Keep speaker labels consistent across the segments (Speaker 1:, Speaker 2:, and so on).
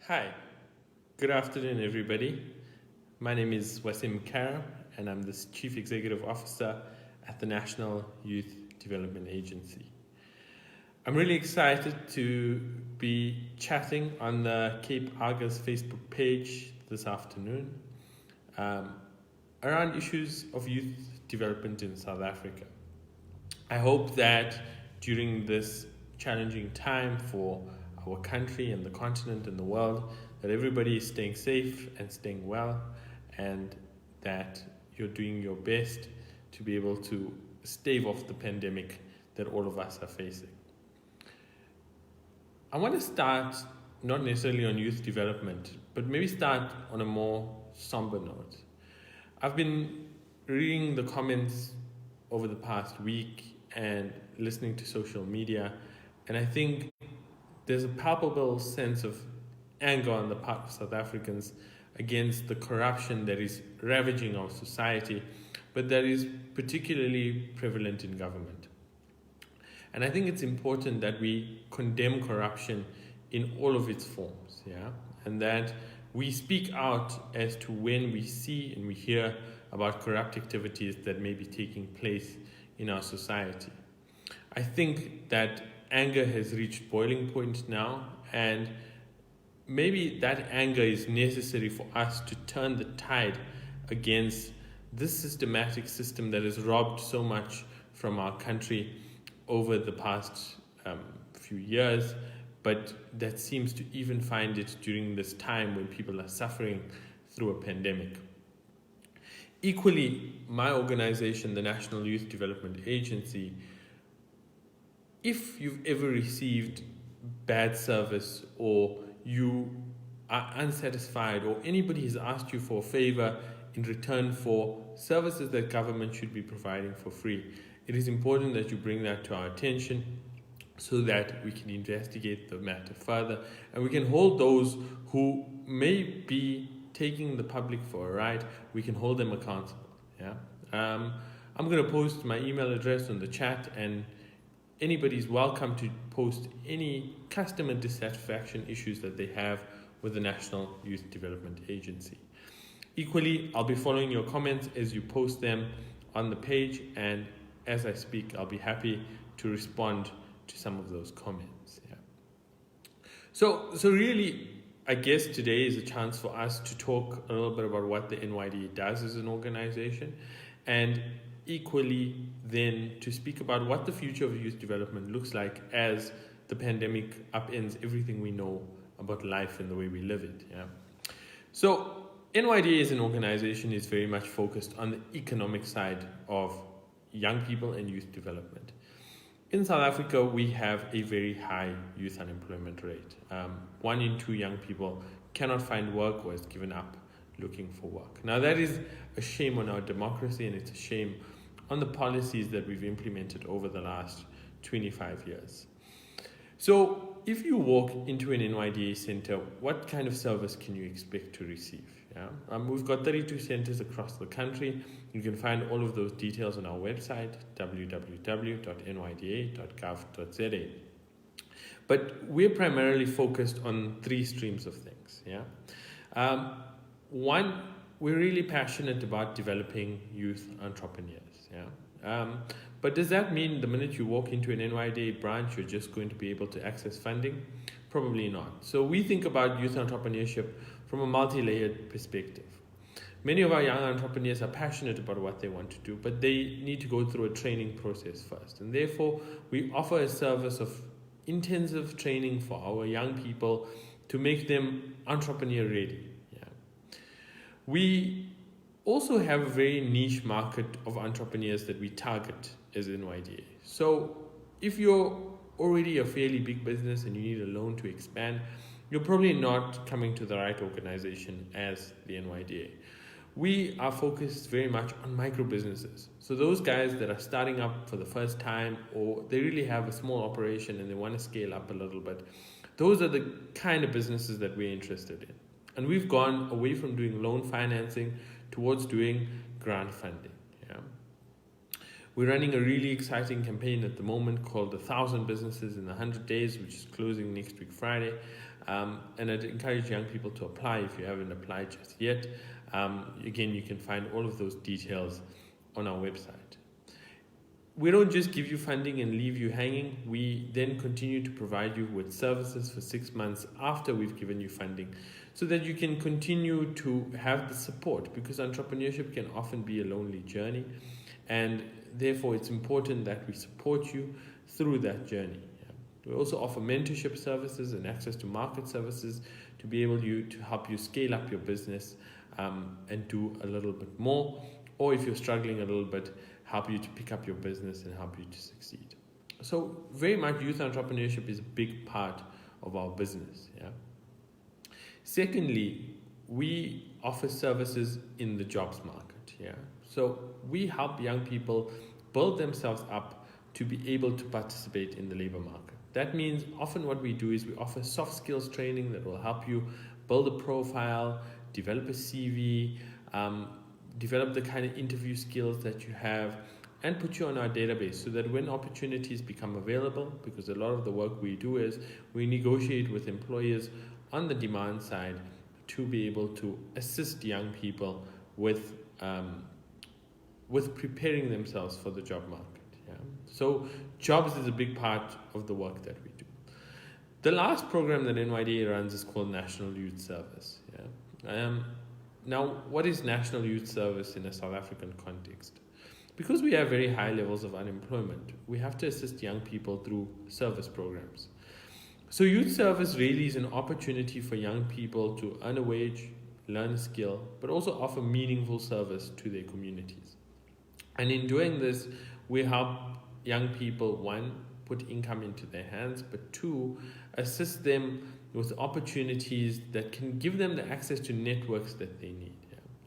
Speaker 1: Hi, good afternoon, everybody. My name is Waseem Carrim, and I'm the Chief Executive Officer at the National Youth Development Agency. I'm really excited to be chatting on the Cape Argus Facebook page this afternoon around issues of youth development in South Africa. I hope that during this challenging time for our country and the continent and the world, that everybody is staying safe and staying well, and that you're doing your best to be able to stave off the pandemic that all of us are facing. I want to start not necessarily on youth development, but maybe start on a more somber note. I've been reading the comments over the past week and listening to social media, and I think there's a palpable sense of anger on the part of South Africans against the corruption that is ravaging our society, but that is particularly prevalent in government. And I think it's important that we condemn corruption in all of its forms, and that we speak out as to when we see and we hear about corrupt activities that may be taking place in our society. I think that anger has reached boiling point now, and maybe that anger is necessary for us to turn the tide against this systematic system that has robbed so much from our country over the past few years, but that seems to even find it during this time when people are suffering through a pandemic. Equally, my organization, the National Youth Development Agency, if you've ever received bad service or you are unsatisfied or anybody has asked you for a favor in return for services that government should be providing for free, it is important that you bring that to our attention so that we can investigate the matter further and we can hold those who may be taking the public for a ride, we can hold them accountable. I'm going to post my email address on the chat, and anybody's welcome to post any customer dissatisfaction issues that they have with the National Youth Development Agency. Equally, I'll be following your comments as you post them on the page, and as I speak, I'll be happy to respond to some of those comments. So really, I guess today is a chance for us to talk a little bit about what the NYDA does as an organization, and equally then to speak about what the future of youth development looks like as the pandemic upends everything we know about life and the way we live it. So NYDA as an organization is very much focused on the economic side of young people and youth development. In South Africa, we have a very high youth unemployment rate. 1 in 2 young people cannot find work or has given up looking for work. Now that is a shame on our democracy, and it's a shame on the policies that we've implemented over the last 25 years. So if you walk into an NYDA center, what kind of service can you expect to receive? We've got 32 centers across the country. You can find all of those details on our website, www.nyda.gov.za. But we're primarily focused on 3 streams of things. One, we're really passionate about developing youth entrepreneurs. But does that mean the minute you walk into an NYDA branch, you're just going to be able to access funding? Probably not. So we think about youth entrepreneurship from a multi-layered perspective. Many of our young entrepreneurs are passionate about what they want to do, but they need to go through a training process first. And therefore, we offer a service of intensive training for our young people to make them entrepreneur ready. We also have a very niche market of entrepreneurs that we target as NYDA. So if you're already a fairly big business and you need a loan to expand, you're probably not coming to the right organization as the NYDA. We are focused very much on micro businesses. So those guys that are starting up for the first time, or they really have a small operation and they want to scale up a little bit, those are the kind of businesses that we're interested in. And we've gone away from doing loan financing towards doing grant funding. We're running a really exciting campaign at the moment called 1,000 Businesses in 100 Days, which is closing next week Friday. And I'd encourage young people to apply if you haven't applied just yet. Again, you can find all of those details on our website. We don't just give you funding and leave you hanging. We then continue to provide you with services for 6 months after we've given you funding, so that you can continue to have the support, because entrepreneurship can often be a lonely journey, and therefore it's important that we support you through that journey. We also offer mentorship services and access to market services to be able to help you scale up your business and do a little bit more, or if you're struggling a little bit, help you to pick up your business and help you to succeed. So very much youth entrepreneurship is a big part of our business. Secondly, we offer services in the jobs market. So we help young people build themselves up to be able to participate in the labor market. That means often what we do is we offer soft skills training that will help you build a profile, develop a CV, develop the kind of interview skills that you have, and put you on our database so that when opportunities become available, because a lot of the work we do is we negotiate with employers on the demand side to be able to assist young people with preparing themselves for the job market. So jobs is a big part of the work that we do. The last program that NYDA runs is called National Youth Service. Now, what is National Youth Service in a South African context? Because we have very high levels of unemployment, we have to assist young people through service programs. So youth service really is an opportunity for young people to earn a wage, learn a skill, but also offer meaningful service to their communities. And in doing this, we help young people, one, put income into their hands, but two, assist them with opportunities that can give them the access to networks that they need.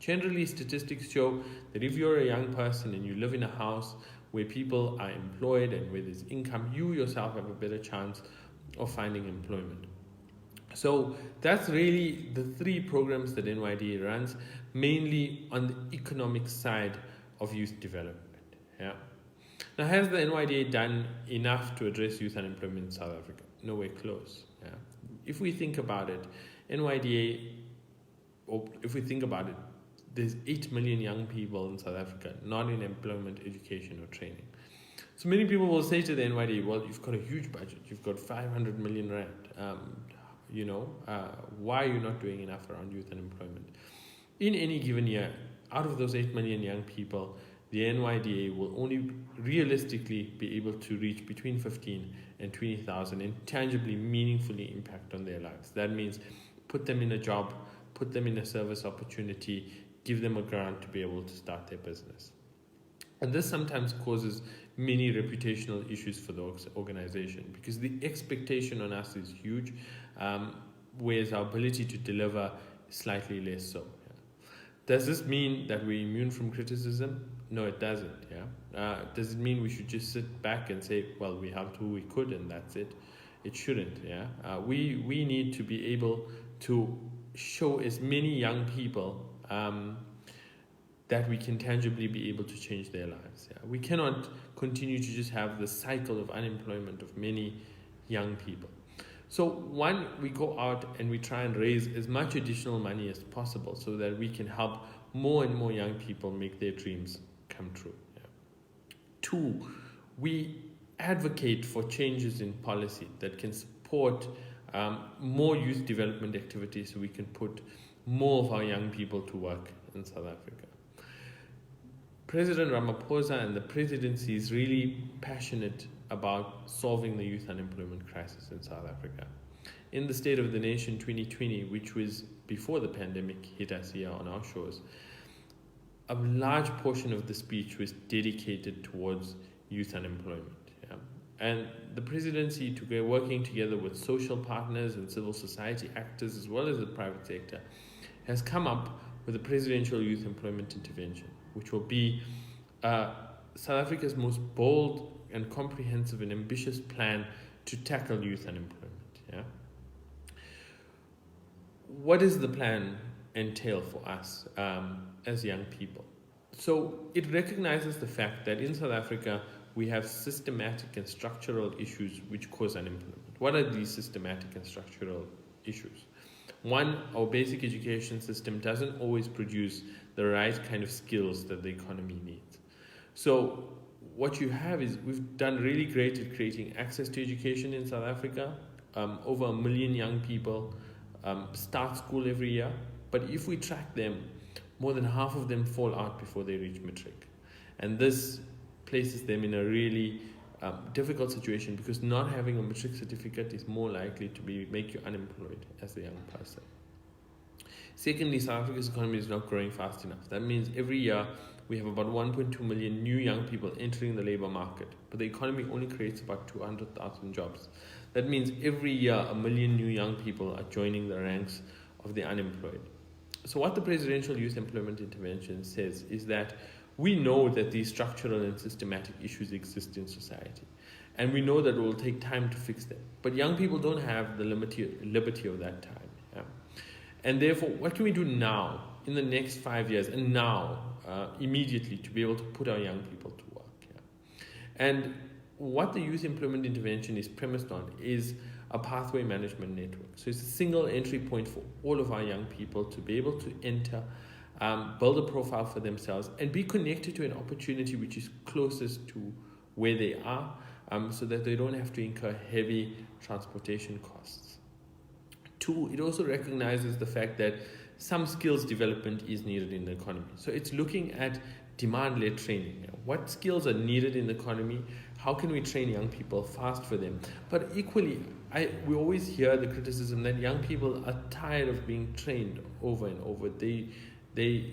Speaker 1: Generally, statistics show that if you're a young person and you live in a house where people are employed and where there's income, you yourself have a better chance of finding employment. So that's really the three programs that NYDA runs, mainly on the economic side of youth development. Now, has the NYDA done enough to address youth unemployment in South Africa? Nowhere close. If we think about it, there's 8 million young people in South Africa not in employment, education, or training. So many people will say to the NYDA, well, you've got a huge budget, you've got 500 million rand. Why are you not doing enough around youth unemployment? In any given year, out of those 8 million young people, the NYDA will only realistically be able to reach between 15 and 20,000 and tangibly, meaningfully impact on their lives. That means put them in a job, put them in a service opportunity, give them a grant to be able to start their business. And this sometimes causes many reputational issues for the organization because the expectation on us is huge, whereas our ability to deliver is slightly less so. Does this mean that we're immune from criticism? No, it doesn't. Does it mean we should just sit back and say, well, we helped who we could and that's it? It shouldn't. We need to be able to show as many young people that we can tangibly be able to change their lives. We cannot continue to just have the cycle of unemployment of many young people. So one, we go out and we try and raise as much additional money as possible so that we can help more and more young people make their dreams come true. Two, we advocate for changes in policy that can support more youth development activities so we can put more of our young people to work in South Africa. President Ramaphosa and the presidency is really passionate about solving the youth unemployment crisis in South Africa. In the State of the Nation 2020, which was before the pandemic hit us here on our shores, a large portion of the speech was dedicated towards youth unemployment. And the presidency, working together with social partners and civil society actors as well as the private sector, has come up with a presidential youth employment intervention, which will be South Africa's most bold and comprehensive and ambitious plan to tackle youth unemployment. What does the plan entail for us as young people? So it recognizes the fact that in South Africa, we have systematic and structural issues which cause unemployment. What are these systematic and structural issues? One, our basic education system doesn't always produce the right kind of skills that the economy needs. So what you have is we've done really great at creating access to education in South Africa. Over 1 million young people start school every year, but if we track them, more than half of them fall out before they reach matric. And this places them in a really difficult situation, because not having a matric certificate is more likely to make you unemployed as a young person. Secondly, South Africa's economy is not growing fast enough. That means every year we have about 1.2 million new young people entering the labor market, but the economy only creates about 200,000 jobs. That means every year 1 million new young people are joining the ranks of the unemployed. So what the Presidential Youth Employment Intervention says is that we know that these structural and systematic issues exist in society, and we know that it will take time to fix them. But young people don't have the liberty of that time. Yeah? And therefore, what can we do now, in the next 5 years, and now, immediately, to be able to put our young people to work? Yeah? And what the Youth Employment Intervention is premised on is a pathway management network. So it's a single entry point for all of our young people to be able to enter, build a profile for themselves, and be connected to an opportunity which is closest to where they are, so that they don't have to incur heavy transportation costs. Two, it also recognizes the fact that some skills development is needed in the economy. So it's looking at demand-led training. You know, what skills are needed in the economy? How can we train young people fast for them? But equally, we always hear the criticism that young people are tired of being trained over and over. They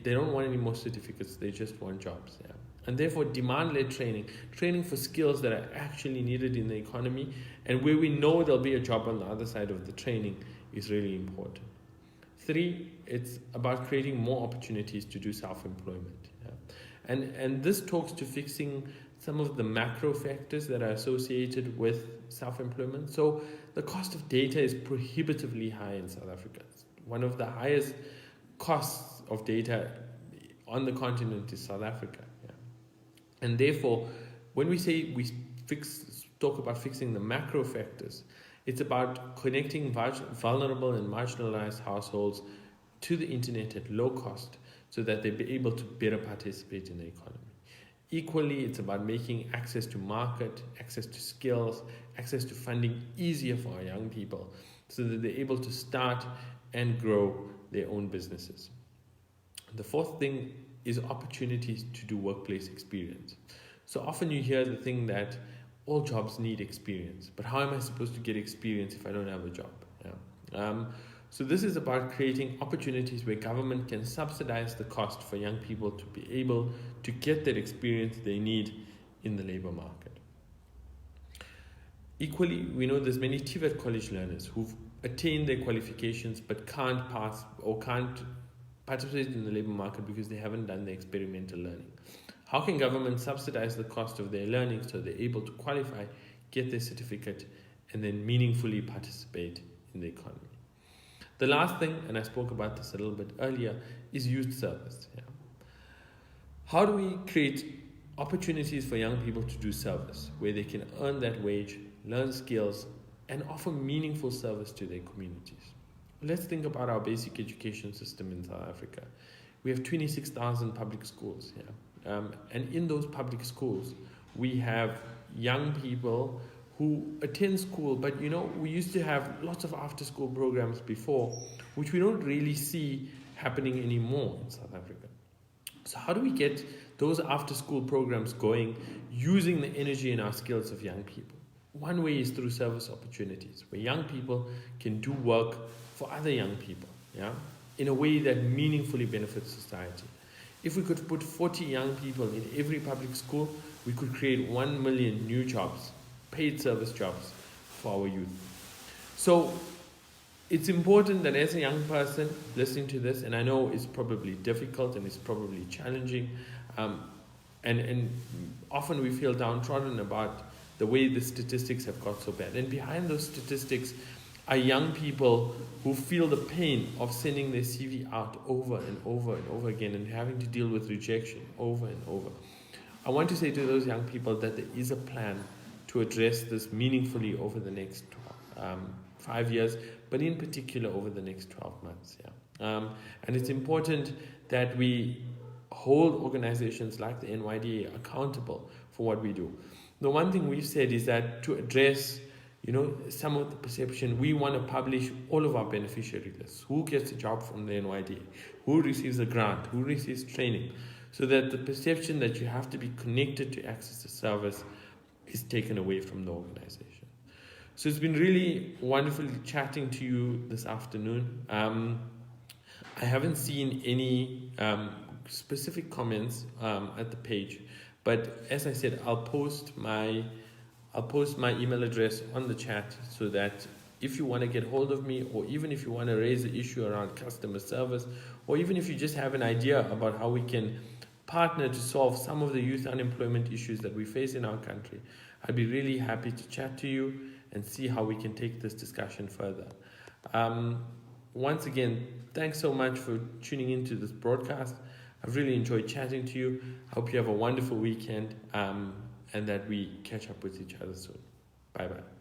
Speaker 1: don't want any more certificates, they just want jobs. Yeah? And therefore, demand-led training for skills that are actually needed in the economy, and where we know there'll be a job on the other side of the training, is really important. Three, it's about creating more opportunities to do self-employment. Yeah? And this talks to fixing some of the macro factors that are associated with self-employment. So the cost of data is prohibitively high in South Africa. It's one of the highest costs of data on the continent is South Africa. Yeah? And therefore, when we say talk about fixing the macro factors, it's about connecting vulnerable and marginalized households to the internet at low cost so that they be able to better participate in the economy. Equally, it's about making access to market, access to skills, access to funding easier for our young people so that they're able to start and grow their own businesses. The fourth thing is opportunities to do workplace experience. So often you hear the thing that all jobs need experience, but how am I supposed to get experience if I don't have a job? Yeah. So this is about creating opportunities where government can subsidize the cost for young people to be able to get that experience they need in the labor market. Equally, we know there's many TVET college learners who've attained their qualifications but can't pass or can't participate in the labor market because they haven't done the experimental learning. How can government subsidize the cost of their learning so they're able to qualify, get their certificate, and then meaningfully participate in the economy? The last thing, and I spoke about this a little bit earlier, is youth service. Yeah? How do we create opportunities for young people to do service, where they can earn that wage, learn skills, and offer meaningful service to their communities? Let's think about our basic education system in South Africa. We have 26,000 public schools here. And in those public schools, we have young people who attend school, but we used to have lots of after-school programs before, which we don't really see happening anymore in South Africa. So how do we get those after-school programs going using the energy and our skills of young people? One way is through service opportunities, where young people can do work for other young people, yeah, in a way that meaningfully benefits society. If we could put 40 young people in every public school, we could create 1 million new jobs, paid service jobs for our youth. So it's important that as a young person listening to this, and I know it's probably difficult and it's probably challenging, and often we feel downtrodden about the way the statistics have got so bad. And behind those statistics are young people who feel the pain of sending their CV out over and over and over again and having to deal with rejection over and over. I want to say to those young people that there is a plan to address this meaningfully over the next 5 years, but in particular over the next 12 months. And it's important that we hold organizations like the NYDA accountable for what we do. The one thing we've said is that to address some of the perception, we want to publish all of our beneficiary lists. Who gets a job from the NYDA? Who receives a grant? Who receives training? So that the perception that you have to be connected to access the service is taken away from the organization. So it's been really wonderful chatting to you this afternoon. I haven't seen any specific comments at the page, but as I said, I'll post my email address on the chat so that if you want to get hold of me, or even if you want to raise an issue around customer service, or even if you just have an idea about how we can partner to solve some of the youth unemployment issues that we face in our country, I'd be really happy to chat to you and see how we can take this discussion further. Once again, thanks so much for tuning into this broadcast. I've really enjoyed chatting to you. I hope you have a wonderful weekend and that we catch up with each other soon. Bye-bye.